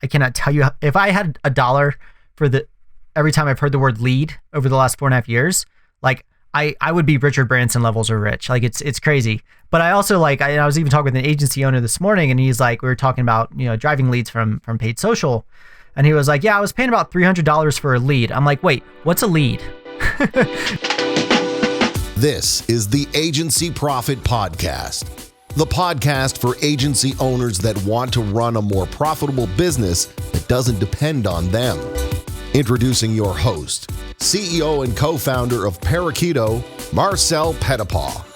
I cannot tell you if I had $1 for every time I've heard the word lead over the last 4.5 years, like I would be Richard Branson levels of rich. Like it's crazy. But I also I was even talking with an agency owner this morning, and he's like, we were talking about, driving leads from paid social. And he was like, yeah, I was paying about $300 for a lead. I'm like, wait, what's a lead? This is the Agency Profit Podcast, the podcast for agency owners that want to run a more profitable business that doesn't depend on them. Introducing your host, CEO and co-founder of Parakeeto, Marcel Pettipaw.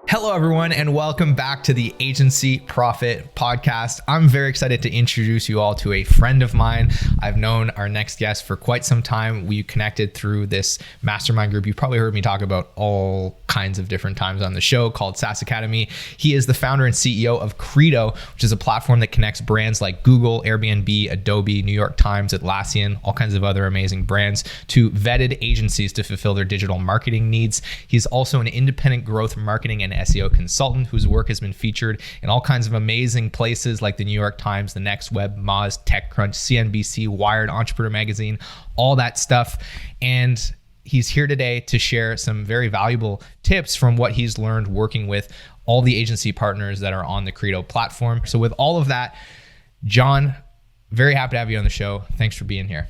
Hello, everyone, and welcome back to the Agency Profit Podcast. I'm very excited to introduce you all to a friend of mine. I've known our next guest for quite some time. We connected through this mastermind group. You've probably heard me talk about all kinds of different times on the show called SaaS Academy. He is the founder and CEO of Credo, which is a platform that connects brands like Google, Airbnb, Adobe, New York Times, Atlassian, all kinds of other amazing brands to vetted agencies to fulfill their digital marketing needs. He's also an independent growth marketing and SEO consultant whose work has been featured in all kinds of amazing places like the New York Times, TheNextWeb, Moz, TechCrunch, CNBC, Wired, Entrepreneur Magazine, all that stuff. And he's here today to share some very valuable tips from what he's learned working with all the agency partners that are on the Credo platform. So with all of that, John, very happy to have you on the show. Thanks for being here.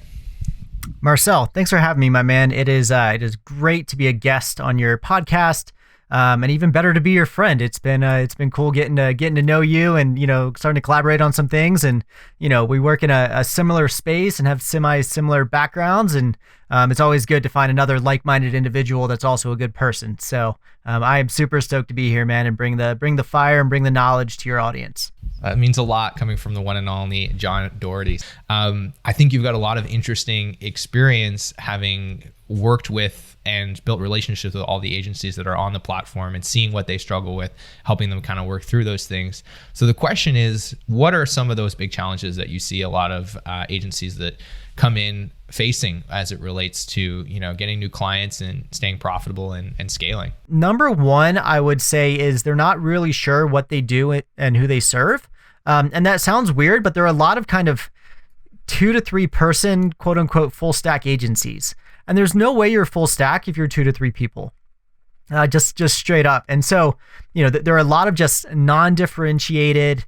Marcel, thanks for having me, my man. It is great to be a guest on your podcast. And even better to be your friend. It's been cool getting to know you and, starting to collaborate on some things. And, we work in a similar space and have similar backgrounds. And it's always good to find another like-minded individual that's also a good person. So I am super stoked to be here, man, and bring the fire and bring the knowledge to your audience. It means a lot coming from the one and only John Doherty. I think you've got a lot of interesting experience having worked with and built relationships with all the agencies that are on the platform and seeing what they struggle with, helping them kind of work through those things. So the question is, what are some of those big challenges that you see a lot of agencies that come in facing as it relates to, getting new clients and staying profitable and scaling? Number one, I would say, is they're not really sure what they do and who they serve. And that sounds weird, but there are a lot of kind of 2 to 3 person, quote unquote, full stack agencies. And there's no way you're full stack if you're 2 to 3 people, just straight up. And so, there are a lot of just non-differentiated,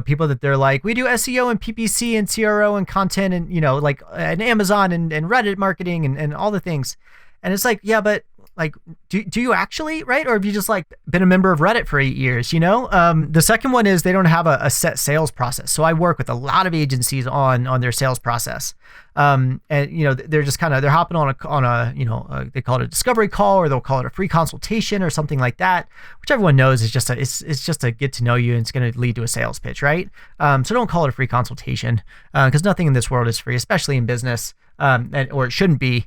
people that they're like, we do SEO and PPC and CRO and content and, and Amazon and Reddit marketing and all the things. And it's like, yeah, but like, do you actually, right? Or have you just been a member of Reddit for 8 years, The second one is they don't have a set sales process. So I work with a lot of agencies on their sales process. And they're just they're hopping on a they call it a discovery call, or they'll call it a free consultation or something like that, which everyone knows is just it's just a get to know you, and it's going to lead to a sales pitch, right? So don't call it a free consultation, because nothing in this world is free, especially in business, or it shouldn't be.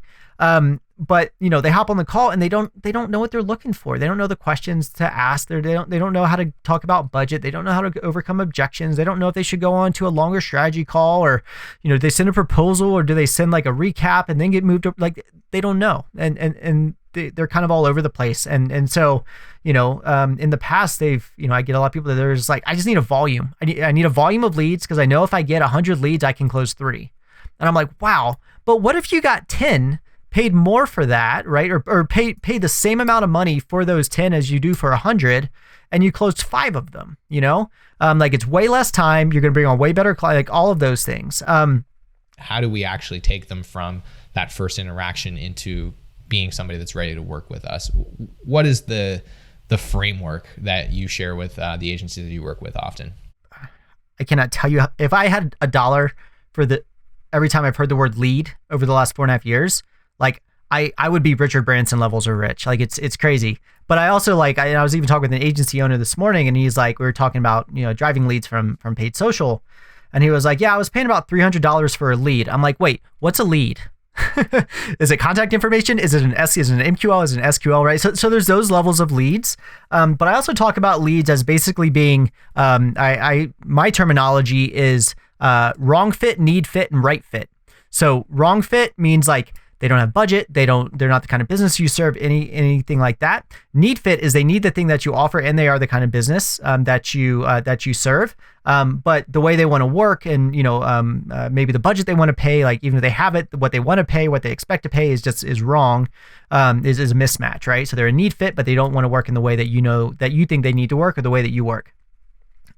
But they hop on the call and they don't know what they're looking for. They don't know the questions to ask. They don't know how to talk about budget. They don't know how to overcome objections. They don't know if they should go on to a longer strategy call, or do they send a proposal, or do they send a recap and then get moved up? They don't know, and they're kind of all over the place. And so in the past I get a lot of people that are just I just need a volume. I need a volume of leads, because I know if I get 100 leads I can close 3. And I'm like, wow, but what if you got 10? Paid more for that, right? Or pay the same amount of money for those 10 as you do for 100, and you closed 5 of them, it's way less time. You're going to bring on way better client, all of those things. How do we actually take them from that first interaction into being somebody that's ready to work with us? What is the framework that you share with the agencies that you work with often? I cannot tell you if I had $1 for every time I've heard the word lead over the last 4.5 years, I would be Richard Branson levels of rich. It's crazy. But I also I was even talking with an agency owner this morning, and he's like, we were talking about, driving leads from paid social. And he was like, yeah, I was paying about $300 for a lead. I'm like, wait, what's a lead? Is it contact information? Is it an is it an MQL? Is it an SQL, right? So there's those levels of leads. But I also talk about leads as basically being, my terminology is wrong fit, need fit, and right fit. So wrong fit means They don't have budget. They're not the kind of business you serve, anything like that. Need fit is they need the thing that you offer, and they are the kind of business that you serve. But the way they want to work, and maybe the budget they want to pay, like even if they have it, what they want to pay, what they expect to pay is wrong, is a mismatch, right? So they're a need fit, but they don't want to work in the way that that you think they need to work, or the way that you work.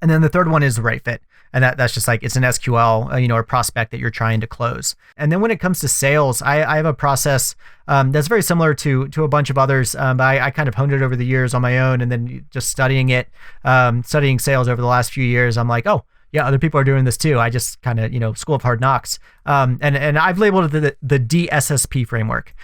And then the third one is the right fit. And that's just like, it's an SQL, a prospect that you're trying to close. And then when it comes to sales, I have a process that's very similar to a bunch of others. But I kind of honed it over the years on my own, and then just studying sales over the last few years, I'm like, oh yeah, other people are doing this too. I just kind of, School of Hard Knocks. And I've labeled it the D.S.S.P framework.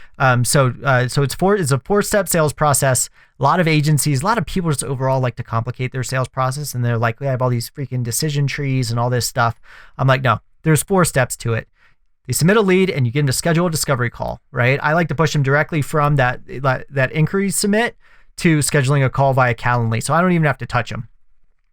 So it's a 4-step sales process. A lot of agencies, a lot of people just overall like to complicate their sales process, and they're like, we have all these freaking decision trees and all this stuff. I'm like, no, there's 4 steps to it. They submit a lead, and you get them to schedule a discovery call, right? I like to push them directly from that inquiry submit to scheduling a call via Calendly, so I don't even have to touch them.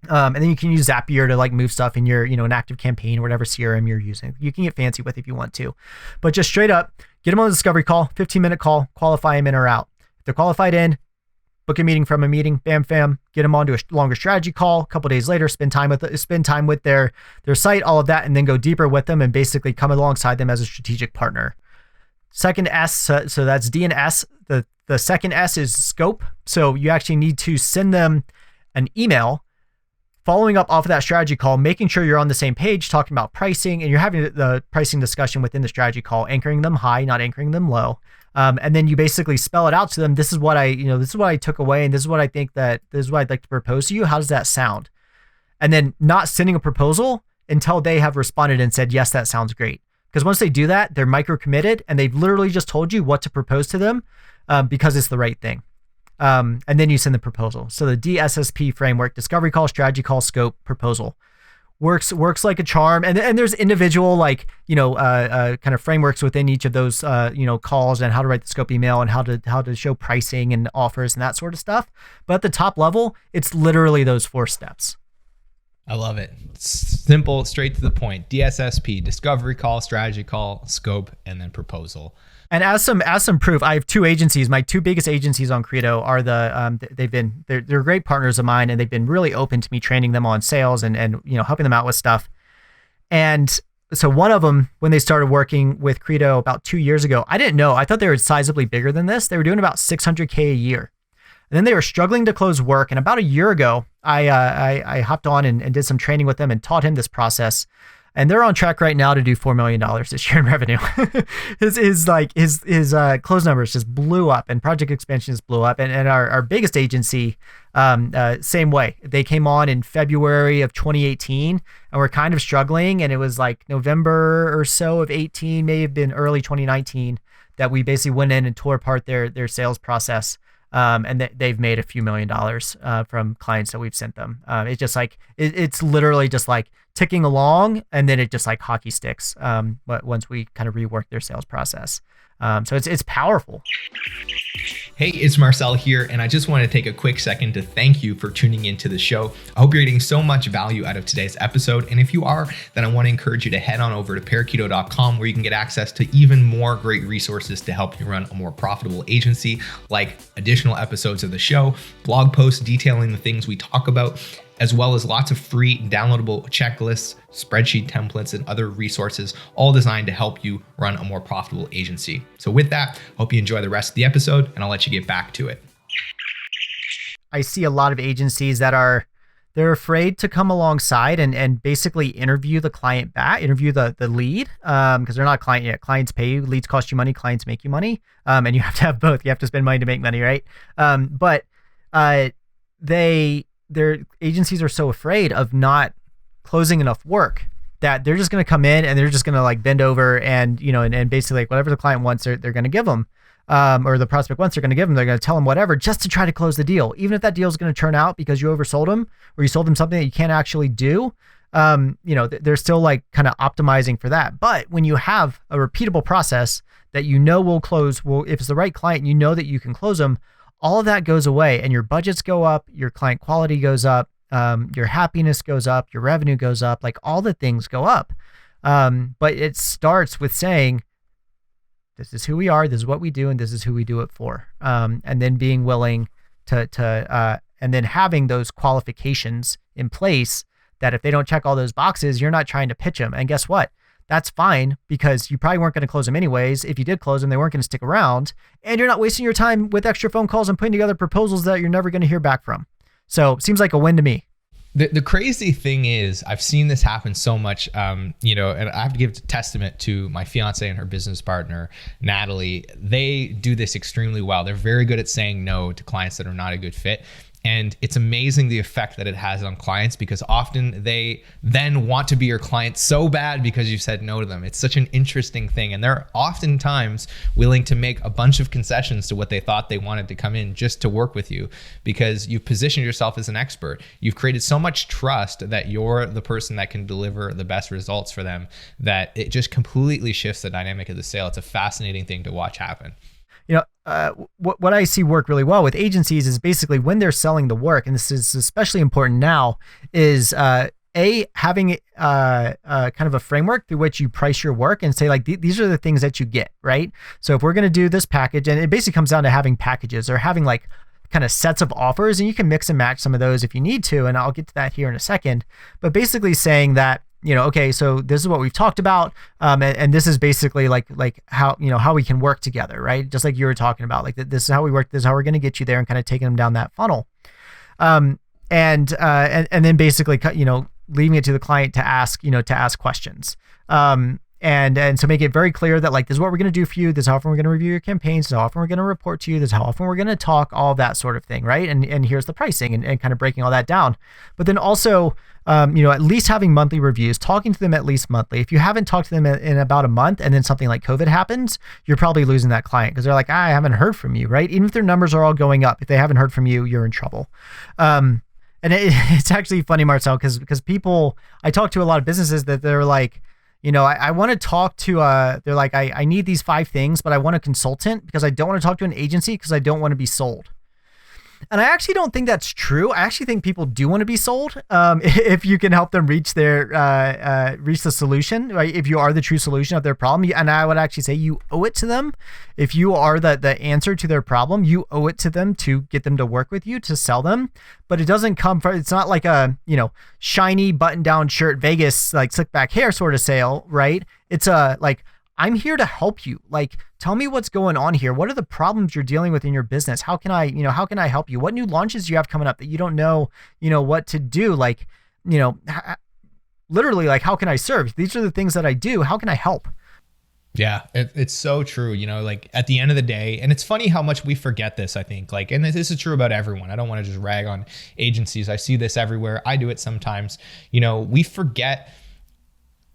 And then you can use Zapier to like move stuff in your, an active campaign or whatever CRM you're using. You can get fancy with it if you want to, but just straight up, get them on the discovery call, 15-minute call, qualify them in or out. If they're qualified in, book a meeting from a meeting, bam, fam, get them onto a longer strategy call. A couple days later, spend time with their site, all of that, and then go deeper with them and basically come alongside them as a strategic partner. Second S, so that's D and S. The second S is scope. So you actually need to send them an email following up off of that strategy call, making sure you're on the same page, talking about pricing, and you're having the pricing discussion within the strategy call, anchoring them high, not anchoring them low. And then you basically spell it out to them. This is what this is what I took away, and this is what I think this is what I'd like to propose to you. How does that sound? And then not sending a proposal until they have responded and said, yes, that sounds great. Because once they do that, they're micro committed, and they've literally just told you what to propose to them because it's the right thing. And then you send the proposal. So the D.S.S.P framework, discovery call, strategy call, scope, proposal, works like a charm. And there's individual kind of frameworks within each of those calls, and how to write the scope email, and how to show pricing and offers and that sort of stuff. But at the top level, it's literally those 4 steps. I love it. Simple, straight to the point. D.S.S.P, discovery call, strategy call, scope, and then proposal. And as some proof, I have 2 agencies. My 2 biggest agencies on Credo are they're great partners of mine, and they've been really open to me training them on sales and helping them out with stuff. And so one of them, when they started working with Credo about 2 years ago, I didn't know. I thought they were sizably bigger than this. They were doing about $600K a year. And then they were struggling to close work. And about a year ago, I hopped on and did some training with them and taught him this process. And they're on track right now to do $4 million this year in revenue. his close numbers just blew up, and project expansions blew up. And our biggest agency, same way. They came on in February of 2018, and we're kind of struggling. And it was like November or so of 18, may have been early 2019, that we basically went in and tore apart their sales process. And they've made a few $1 million from clients that we've sent them. It's just like, it's literally just like ticking along, and then it just like hockey sticks. But once we kind of rework their sales process. So it's powerful. Hey, it's Marcel here, and I just want to take a quick second to thank you for tuning into the show. I hope you're getting so much value out of today's episode, and if you are, then I want to encourage you to head on over to parakeeto.com, where you can get access to even more great resources to help you run a more profitable agency, like additional episodes of the show, blog posts detailing the things we talk about, as well as lots of free downloadable checklists, spreadsheet templates, and other resources, all designed to help you run a more profitable agency. So with that, hope you enjoy the rest of the episode, and I'll let you get back to it. I see a lot of agencies that they're afraid to come alongside and basically interview the client back, interview the lead, because they're not a client yet. Clients pay you, leads cost you money, clients make you money, and you have to have both. You have to spend money to make money, right? But their agencies are so afraid of not closing enough work that they're just going to come in and they're just going to like bend over and basically like whatever the client wants, they're going to give them, or the prospect wants, they're going to give them. They're going to tell them whatever just to try to close the deal, even if that deal is going to turn out because you oversold them or you sold them something that you can't actually do. They're still like kind of optimizing for that. But when you have a repeatable process that will close, if it's the right client, that you can close them, all of that goes away and your budgets go up, your client quality goes up, your happiness goes up, your revenue goes up, like all the things go up. But it starts with saying, this is who we are, this is what we do, and this is who we do it for. And then being willing and then having those qualifications in place that if they don't check all those boxes, you're not trying to pitch them. And guess what? That's fine, because you probably weren't going to close them anyways. If you did close them, they weren't going to stick around, and you're not wasting your time with extra phone calls and putting together proposals that you're never going to hear back from. So seems like a win to me. The crazy thing is, I've seen this happen so much, and I have to give testament to my fiance and her business partner, Natalie. They do this extremely well. They're very good at saying no to clients that are not a good fit. And it's amazing the effect that it has on clients, because often they then want to be your client so bad because you said no to them. It's such an interesting thing. And they're oftentimes willing to make a bunch of concessions to what they thought they wanted to come in just to work with you, because you've positioned yourself as an expert. You've created so much trust that you're the person that can deliver the best results for them, that it just completely shifts the dynamic of the sale. It's a fascinating thing to watch happen. What I see work really well with agencies is basically when they're selling the work, and this is especially important now, is having kind of a framework through which you price your work and say, like, these are the things that you get, right? So if we're going to do this package, and it basically comes down to having packages or having like kind of sets of offers, and you can mix and match some of those if you need to, and I'll get to that here in a second. But basically saying that, okay, so this is what we've talked about, and this is basically like how how we can work together, right? Just like you were talking about, like this is how we work, this is how we're going to get you there, and kind of taking them down that funnel, and then basically leaving it to the client to ask questions, and so make it very clear that, like, this is what we're going to do for you, this is how often we're going to review your campaigns, this is how often we're going to report to you, this is how often we're going to talk, all of that sort of thing, right? And here's the pricing, and kind of breaking all that down. But then also, at least having monthly reviews, talking to them at least monthly. If you haven't talked to them in about a month, and then something like COVID happens, you're probably losing that client, because they're like, I haven't heard from you, right? Even if their numbers are all going up, if they haven't heard from you, you're in trouble. And it's actually funny, Marcel, because I talk to a lot of businesses that they're like, I want to talk to, they're like, I need these 5 things, but I want a consultant because I don't want to talk to an agency because I don't want to be sold. And I actually don't think that's true. I actually think people do want to be sold, if you can help them reach the solution, right? If you are the true solution of their problem. And I would actually say you owe it to them. If you are the answer to their problem, you owe it to them to get them to work with you, to sell them. But it doesn't come from, it's not like a, shiny button down shirt, Vegas, like slick back hair sort of sale, right? It's like, I'm here to help you. Like, tell me what's going on here. What are the problems you're dealing with in your business? How can I help you? What new launches do you have coming up that you don't know, what to do? Like, literally, like, how can I serve? These are the things that I do. How can I help? Yeah, it's so true. Like, at the end of the day, and it's funny how much we forget this, I think, like, and this is true about everyone. I don't want to just rag on agencies. I see this everywhere. I do it sometimes. We forget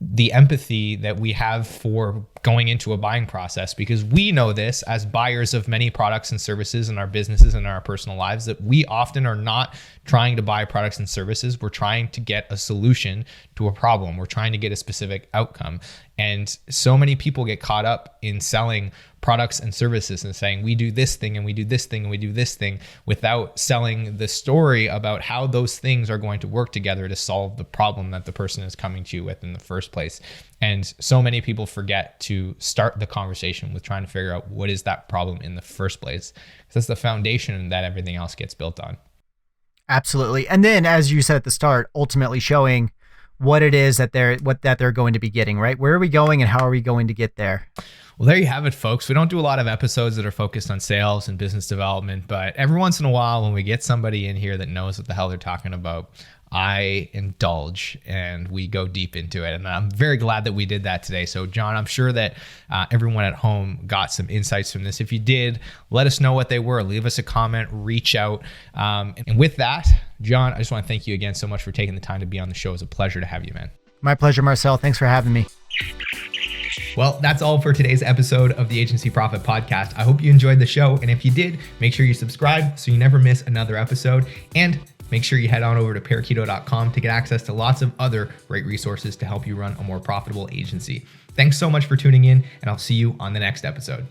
the empathy that we have for going into a buying process, because we know this as buyers of many products and services in our businesses and our personal lives, that we often are not trying to buy products and services. We're trying to get a solution to a problem. We're trying to get a specific outcome. And so many people get caught up in selling products and services and saying, we do this thing and we do this thing and we do this thing, without selling the story about how those things are going to work together to solve the problem that the person is coming to you with in the first place. And so many people forget to start the conversation with trying to figure out what is that problem in the first place, because that's the foundation that everything else gets built on. Absolutely. And then, as you said at the start, ultimately showing what it is that they're going to be getting, right? Where are we going and how are we going to get there? Well, there you have it, folks. We don't do a lot of episodes that are focused on sales and business development, but every once in a while, when we get somebody in here that knows what the hell they're talking about, I indulge and we go deep into it. And I'm very glad that we did that today. So, John, I'm sure that everyone at home got some insights from this. If you did, let us know what they were. Leave us a comment, reach out. And with that, John, I just want to thank you again so much for taking the time to be on the show. It was a pleasure to have you, man. My pleasure, Marcel. Thanks for having me. Well, that's all for today's episode of the Agency Profit Podcast. I hope you enjoyed the show. And if you did, make sure you subscribe so you never miss another episode. And make sure you head on over to Parakeeto.com to get access to lots of other great resources to help you run a more profitable agency. Thanks so much for tuning in, and I'll see you on the next episode.